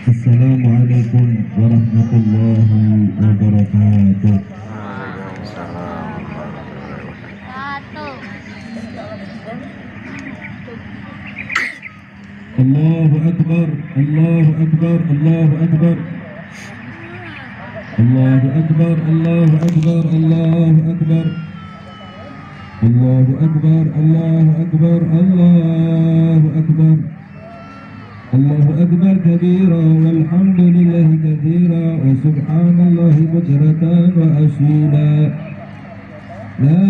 Assalamualaikum warahmatullahi wabarakatuh. Allahu Akbar, Allahu Akbar, Allahu Akbar. Allahu Akbar, Allahu Akbar, Allahu Akbar. Allahu Akbar, Allahu Akbar, Allahu Akbar. Allahu Akbar kabira walhamdulillahi katsira wa subhanallahi bukratan wa asila. La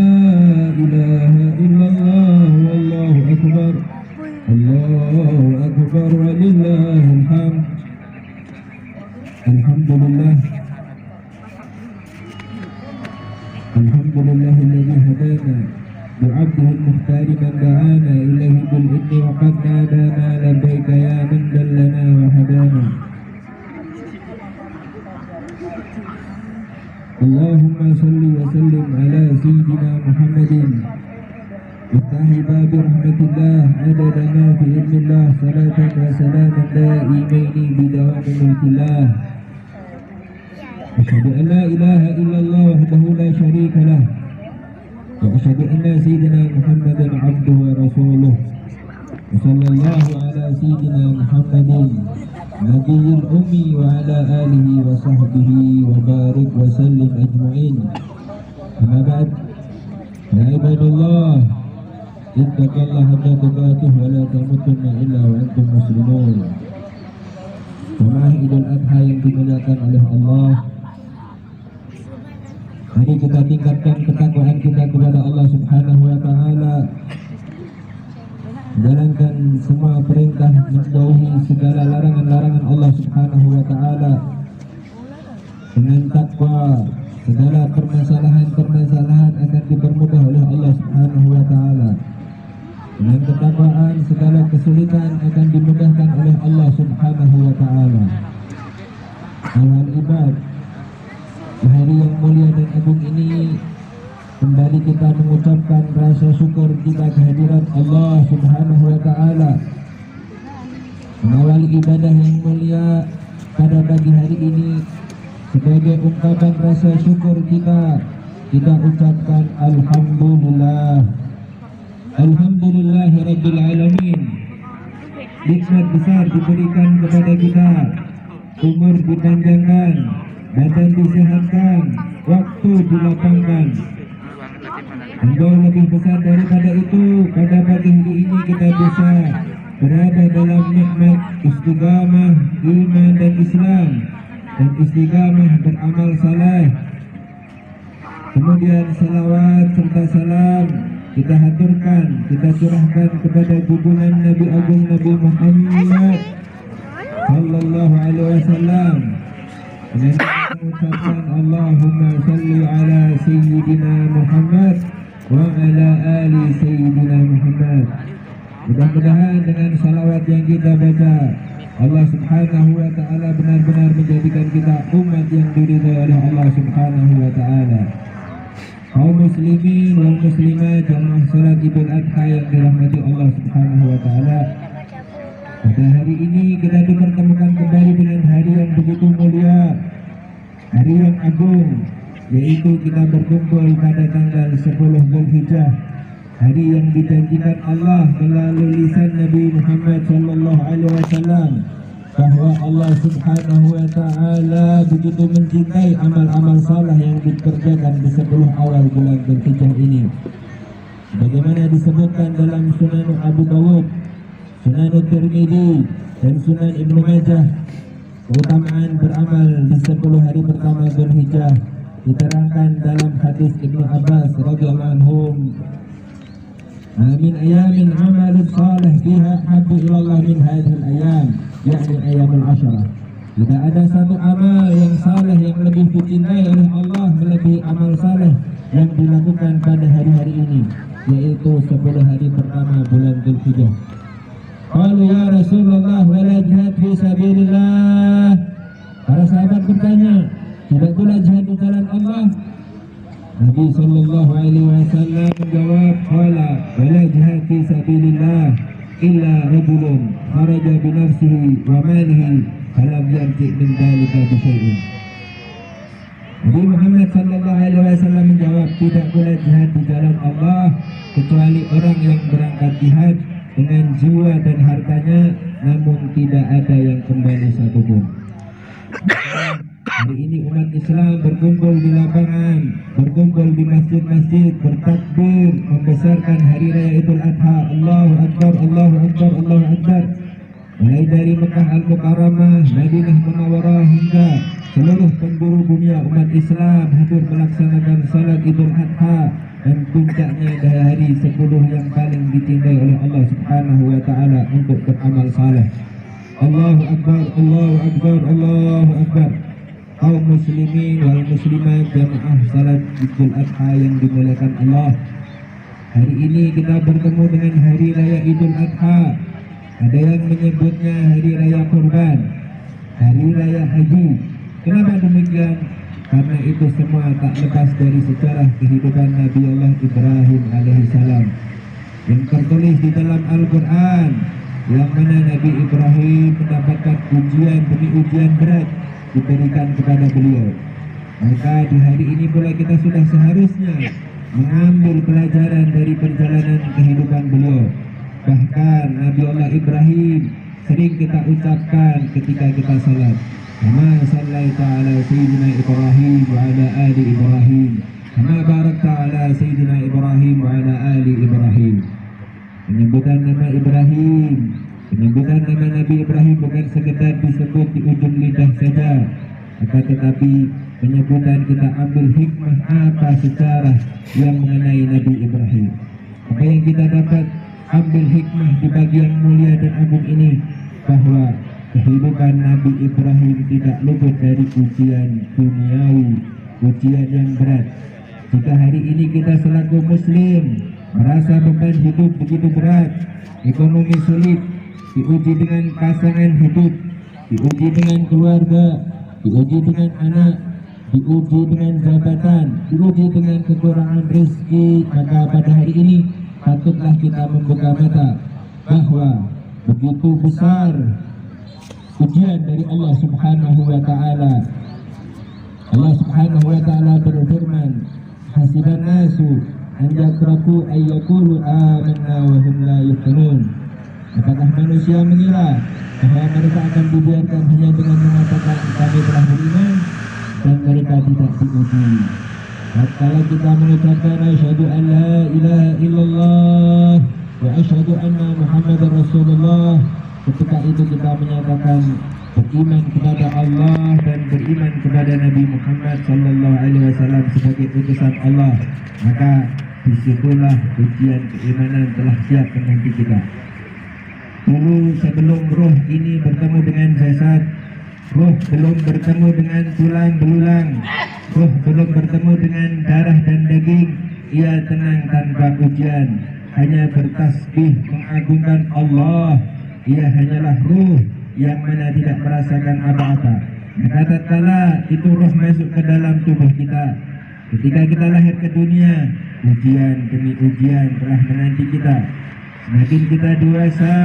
ilaha illallah wallahu akbar. Allahu akbar walillahil hamd. Alhamdulillah. Alhamdulillahilladzi hadana بعبده المختار من دعانا إليه بالإذن وقد نادانا لبيك يا من دلنا وهدانا. اللهم صل وسلم على سيدنا محمد مفتاح باب رحمة الله عدد ما في علم الله صلاة وسلاما دائمين بدوام ملك الله. أشهد أن لا إله إلا الله وحده لا شريك له وأشهد أن سيدنا محمدا عبده ورسوله وصلى الله على سيدنا محمد نبي الأمي وعلى آله وصحبه وبارك وسلم أجمعين. أما بعد يا عباد الله اتقوا الله حق تقاته ولا تموتن إلا وأنتم مسلمون. Jemaah Idul Adha yang dimuliakan oleh Allah, mari kita tingkatkan ketakwaan kita kepada Allah Subhanahu wa taala. Jalankan semua perintah, menjauhi segala larangan-larangan Allah Subhanahu wa taala. Dengan takwa, segala permasalahan-permasalahan akan dipermudah oleh Allah Subhanahu wa taala. Dengan ketakwaan, segala kesulitan akan dimudahkan oleh Allah Subhanahu wa taala. Ayuhal ibad, di hari yang mulia dan agung ini kembali kita mengucapkan rasa syukur kita kehadiran Allah Subhanahu wa taala. Mengawali ibadah yang mulia pada pagi hari ini, sebagai ungkapan rasa syukur kita ucapkan alhamdulillah. Alhamdulillahirabbil alamin. Nikmat besar diberikan kepada kita, umur dipanjangkan, badan disehatkan, waktu dilapangkan. Dan jauh lebih besar daripada itu, pada pagi hari ini kita bisa berada dalam nikmat istiqamah iman dan Islam, dan istiqamah beramal saleh. Kemudian salawat serta salam kita haturkan, kita curahkan kepada junjungan Nabi Agung Nabi Muhammad sallallahu alaihi wasallam. Dengan mengucapkan Allahumma salli ala Sayyidina Muhammad wa ala ali Sayyidina Muhammad. Mudah-mudahan dengan salawat yang kita baca, Allah Subhanahu wa ta'ala benar-benar menjadikan kita umat yang diridhai oleh Allah Subhanahu wa ta'ala. Kaum muslimin wal muslimat jamaah salat Idul Adha yang dirahmati Allah Subhanahu wa ta'ala. Pada hari ini kita dipertemukan kembali dengan hari yang begitu mulia, hari yang agung, yaitu kita berkumpul pada tanggal 10 Dzulhijjah, hari yang dijanjikan Allah melalui lisan Nabi Muhammad sallallahu alaihi wasallam bahwa Allah Subhanahu wa ta'ala begitu mencintai amal-amal saleh yang dikerjakan di 10 awal bulan Dzulhijjah ini. Bagaimana disebutkan dalam Sunan Abu Dawud, Sunan Tirmidzi dan Sunan Ibnu Majah, keutamaan beramal di 10 hari pertama Dzulhijjah diterangkan dalam hadis Ibnu Abbas radhiyallahu anhu. Min ayamin amalun salih fiha habbu ilallah min hadhil ayam, yakni ayamul asyarah. Tidak ada satu amal yang saleh yang lebih dicintai oleh Allah melebihi amal saleh yang dilakukan pada hari-hari ini, yaitu 10 hari pertama bulan Dzulhijjah. Qalu ya Rasulullah wala jihad fi sabilillah. Para sahabat bertanya, Tidak pula jihad di jalan Allah. Nabi sallallahu alaihi wasallam menjawab, qala wala jihad fi sabilillah illa rajulun kharaja bi nafsihi wa malihi falam yarji' min dhalika bi syai'in. Nabi Muhammad sallallahu alaihi wasallam menjawab, tidak pula jihad di jalan Allah kecuali orang yang berangkat jihad dengan jiwa dan hartanya namun tidak ada yang kembali satupun. Hari ini umat Islam berkumpul di lapangan, berkumpul di masjid-masjid, bertakbir, membesarkan hari raya Idul Adha. Allahu Akbar, Allahu Akbar, Allahu Akbar. Mulai dari Mekah Al-Mukarramah, Madinah Munawwarah hingga seluruh penjuru dunia umat Islam hadir melaksanakan salat Idul Adha, dan puncaknya dari hari 10 yang paling ditindai oleh Allah Subhanahu wa taala untuk beramal saleh. Allahu Akbar, Allahu Akbar, Allahu Akbar. Kaum muslimin wal muslimat jamaah salat Idul Adha yang dimuliakan Allah. Hari ini kita bertemu dengan hari raya Idul Adha. Ada yang menyebutnya hari raya kurban, hari raya haji. Kenapa demikian? Karena itu semua tak lepas dari sejarah kehidupan Nabi Allah Ibrahim alaihissalam yang tertulis di dalam Al-Quran, yang mana Nabi Ibrahim mendapatkan ujian demi ujian berat diberikan kepada beliau. Maka di hari ini pula kita sudah seharusnya mengambil pelajaran dari perjalanan kehidupan beliau. Bahkan Nabi Allah Ibrahim sering kita ucapkan ketika kita salat, kama sallaita ala sayyidina Ibrahim wa ala ali Ibrahim, kama barakta ala sayyidina Ibrahim wa ala ali Ibrahim. Penyebutan nama Ibrahim, penyebutan nama Nabi Ibrahim bukan sekedar disebut di ujung lidah saja, akan tetapi penyebutan kita ambil hikmah apa sejarah yang mengenai Nabi Ibrahim. Apa yang kita dapat ambil hikmah di bagian mulia dan agung ini, bahwa kehidupan Nabi Ibrahim tidak luput dari ujian duniawi, ujian yang berat. Jika hari ini kita selaku muslim merasa beban hidup begitu berat, ekonomi sulit, diuji dengan pasangan hidup, diuji dengan keluarga, diuji dengan anak, diuji dengan jabatan, diuji dengan kekurangan rezeki, maka pada hari ini patutlah kita membuka mata bahwa begitu besar ujian dari Allah Subhanahu wa taala. Allah Subhanahu wa taala berfirman, hasiban nasu an yatraku ay yaqulu amanna wa hum la yuftanun. Apakah manusia mengira bahwa mereka akan dibiarkan hanya dengan mengatakan kami telah beriman dan mereka tidak diuji? Kalau kita mengucapkan asyhadu an la ilaha illallah wa asyhadu anna Muhammadar Rasulullah, ketika itu kita menyatakan beriman kepada Allah dan beriman kepada Nabi Muhammad sallallahu alaihi wasallam sebagai utusan Allah, maka disitulah ujian keimanan telah siap menanti kita. Dulu sebelum roh ini bertemu dengan jasad, roh belum bertemu dengan tulang belulang, roh belum bertemu dengan darah dan daging, ia tenang tanpa ujian, hanya bertasbih mengagungkan Allah. Ia hanyalah ruh yang mana tidak merasakan apa-apa. Maka tatkala itu roh masuk ke dalam tubuh kita, ketika kita lahir ke dunia, ujian demi ujian telah menanti kita. Semakin kita dewasa,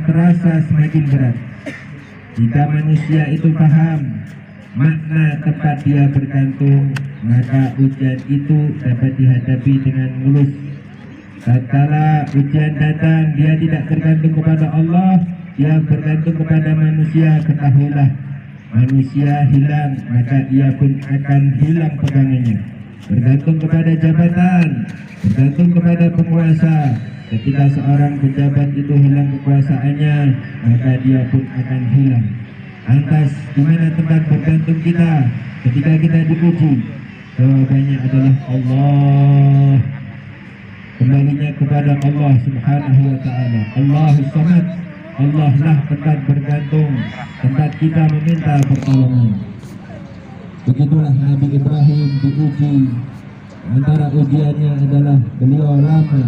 terasa semakin berat. Jika manusia itu paham makna tempat dia bergantung, maka ujian itu dapat dihadapi dengan mulus. Tatkala ujian datang, dia tidak bergantung kepada Allah, dia bergantung kepada manusia. Ketahuilah, manusia hilang, maka dia pun akan hilang pegangannya. Bergantung kepada jabatan, bergantung kepada penguasa. Ketika seorang pejabat itu hilang kekuasaannya, maka dia pun akan hilang. Lantas, di mana tempat bergantung kita ketika kita diuji? Jawabannya adalah Allah. Kembalinya kepada Allah Subhanahu wa ta'ala. Allahus Samad, Allah lah tempat bergantung, tempat kita meminta pertolongan. Begitulah Nabi Ibrahim diuji. Antara ujiannya adalah beliau lama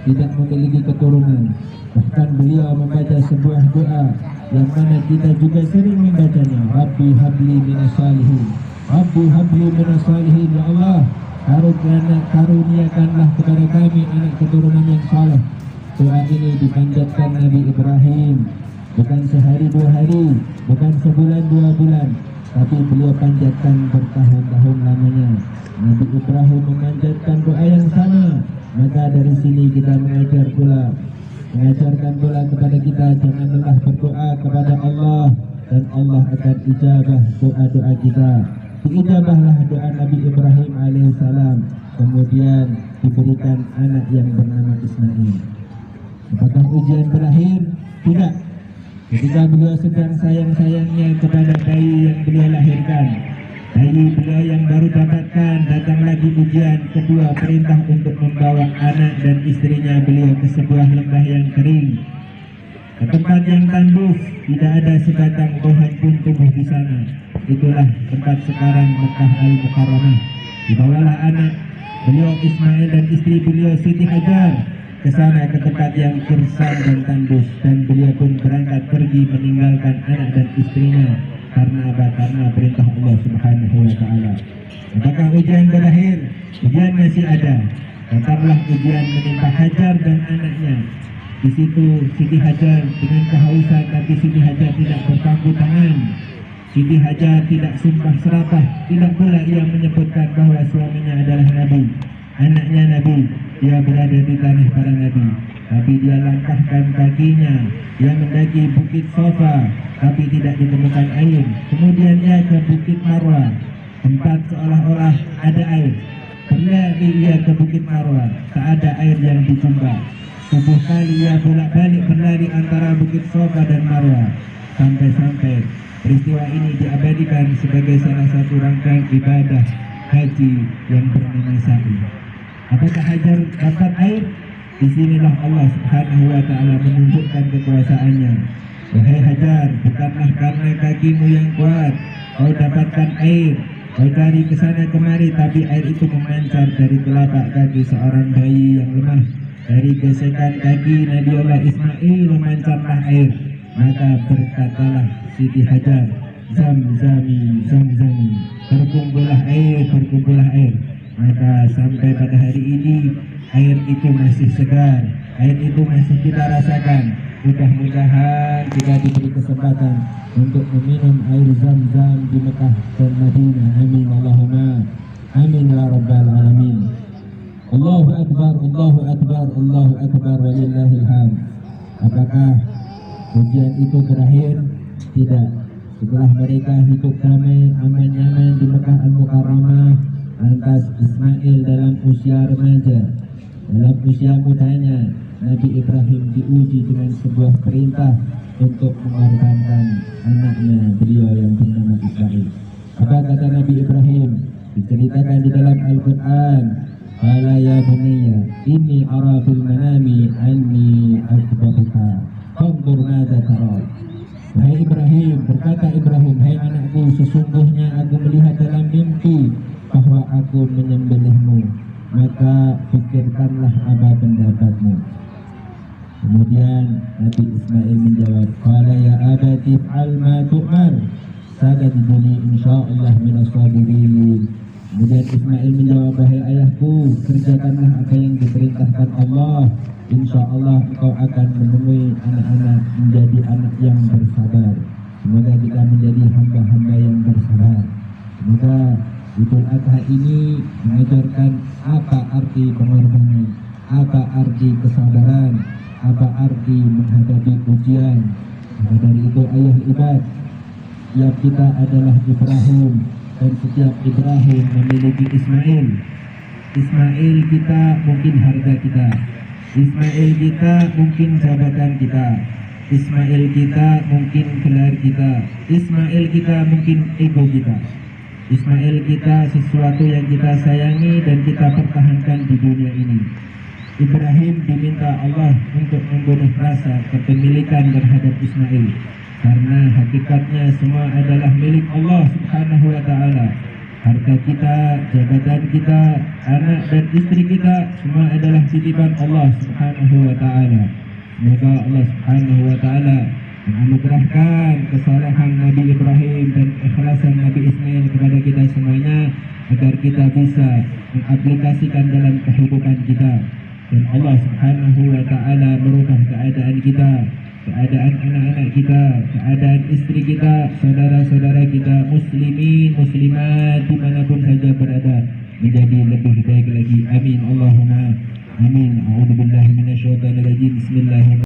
tidak memiliki keturunan. Bahkan beliau membaca sebuah doa yang mana kita juga sering membacanya, Rabbi habli minas salihin. Rabbi habli minas salihin, ya Allah, karuniakanlah kepada kami anak keturunan yang saleh. Doa ini dipanjatkan Nabi Ibrahim, bukan sehari dua hari, bukan sebulan dua bulan, tapi beliau panjatkan bertahun-tahun lamanya. Nabi Ibrahim memanjatkan doa yang sama. Maka dari sini kita mengajarkan pula kepada kita, jangan lelah berdoa kepada Allah, dan Allah akan ijabah doa-doa kita. Diijabahlah doa Nabi Ibrahim alaihissalam, kemudian diberikan anak yang bernama Ismail. Apakah ujian berakhir? Tidak. Ketika beliau sedang sayang-sayangnya kepada bayi yang beliau lahirkan, bayi beliau yang baru dapatkan, datang lagi ujian kedua, perintah untuk membawa anak dan istrinya beliau ke sebuah lembah yang kering, ke tempat yang tandus, tidak ada sebatang pohon pun tumbuh di sana. Itulah tempat sekarang Mekah Al-Mukarramah. Dibawalah anak beliau Ismail dan istri beliau Siti Hajar ke sana, ke tempat yang gersang dan tandus, dan beliau pun berangkat pergi meninggalkan anak dan istrinya. Karena apa? Karena perintah Allah Subhanahu wa Ta'ala. Apakah ujian berakhir? Ujian masih ada. Datanglah ujian menimpa Hajar dan anaknya. Di situ Siti Hajar dengan kehausan, tapi Siti Hajar tidak berpangku tangan. Siti Hajar tidak sumpah serapah, tidak pula ia menyebutkan bahwa suaminya adalah Nabi, anaknya Nabi, dia berada di tanah para Nabi. Tapi dia langkahkan kakinya, dia mendaki bukit Safa, tapi tidak ditemukan air. Kemudian ia ke bukit Marwah, tempat seolah-olah ada air. Berlari ia ke bukit Marwah, tak ada air yang dijumpa. 7 kali ia bolak-balik berlari antara bukit Safa dan Marwah, sampai-sampai peristiwa ini diabadikan sebagai salah satu rangkaian ibadah haji yang bernama sa'i. Apakah Hajar dapat air? Disinilah Allah Subhanahu wa Ta'ala menunjukkan kekuasaannya. Wahai Hajar, bukanlah karena kakimu yang kuat kau dapatkan air, kau cari ke sana kemari, tapi air itu memancar dari telapak kaki seorang bayi yang lemah. Dari gesekan kaki Nabiullah Ismail memancarlah air. Maka berkatalah Siti Hajar, Zamzami, Zamzami, berkumpullah air. Maka sampai pada hari ini air itu masih segar, air itu masih kita rasakan. Mudah-mudahan kita diberi kesempatan untuk meminum air Zam-Zam di Mekah dan Madinah. Amin Allahumma amin ya rabbal alamin. Allahu akbar, Allahu akbar, Allahu akbar, walillahil hamd. Apakah ujian itu berakhir? Tidak. Setelah mereka hidup damai, aman-nyaman di Mekah Al-Mukarramah, lantas Ismail dalam usia remaja, dalam usia mudanya, Nabi Ibrahim diuji dengan sebuah perintah untuk mengorbankan anaknya beliau yang bernama Ismail. Apa kata Nabi Ibrahim? Diceritakan di dalam Al-Quran. Qala ya bunayya inni ara fil manami anni azbahuka fanzur madza tara. Wahai Ibrahim, berkata Ibrahim, hai anakku, sesungguhnya aku melihat dalam mimpi bahwa aku menyembelihmu, maka pikirkanlah apa pendapatmu. Kemudian Nabi Ismail menjawab, qala ya abati fa'al ma tu'mar satajiduni insyaallah minas sabirin. Kemudian Ismail menjawab, wahai ayahku, kerjakanlah apa yang diperintahkan Allah, insyaallah engkau akan menemui anak-anak menjadi anak yang bersabar. Semoga kita menjadi hamba-hamba yang bersabar. Semoga Idul Adha ini mengajarkan apa arti pengorbanan, apa arti kesabaran, apa arti menghadapi ujian. Maka dari itu ayah ibad, setiap kita adalah Ibrahim, dan setiap Ibrahim memiliki Ismail. Ismail kita mungkin harga kita, Ismail kita mungkin jabatan kita, Ismail kita mungkin gelar kita, Ismail kita mungkin ego kita, Ismail kita sesuatu yang kita sayangi dan kita pertahankan di dunia ini. Ibrahim diminta Allah untuk membunuh rasa kepemilikan terhadap Ismail, karena hakikatnya semua adalah milik Allah Subhanahu wa Ta'ala. Harta kita, jabatan kita, anak dan istri kita, semua adalah titipan Allah Subhanahu wa Ta'ala. Semoga Allah Subhanahu wa Ta'ala menganugerahkan kesalahan Nabi Ibrahim dan ikhlas wawasan Nabi Ismail kepada kita semuanya, agar kita bisa mengaplikasikan dalam kehidupan kita, dan Allah Subhanahu wa Ta'ala merubah keadaan kita, keadaan anak-anak kita, keadaan istri kita, saudara-saudara kita, muslimin, muslimat dimanapun saja berada, menjadi lebih baik lagi. Amin Allahumma amin. A'udzubillahi minasyaitonirrajim. Bismillahirrahmanirrahim.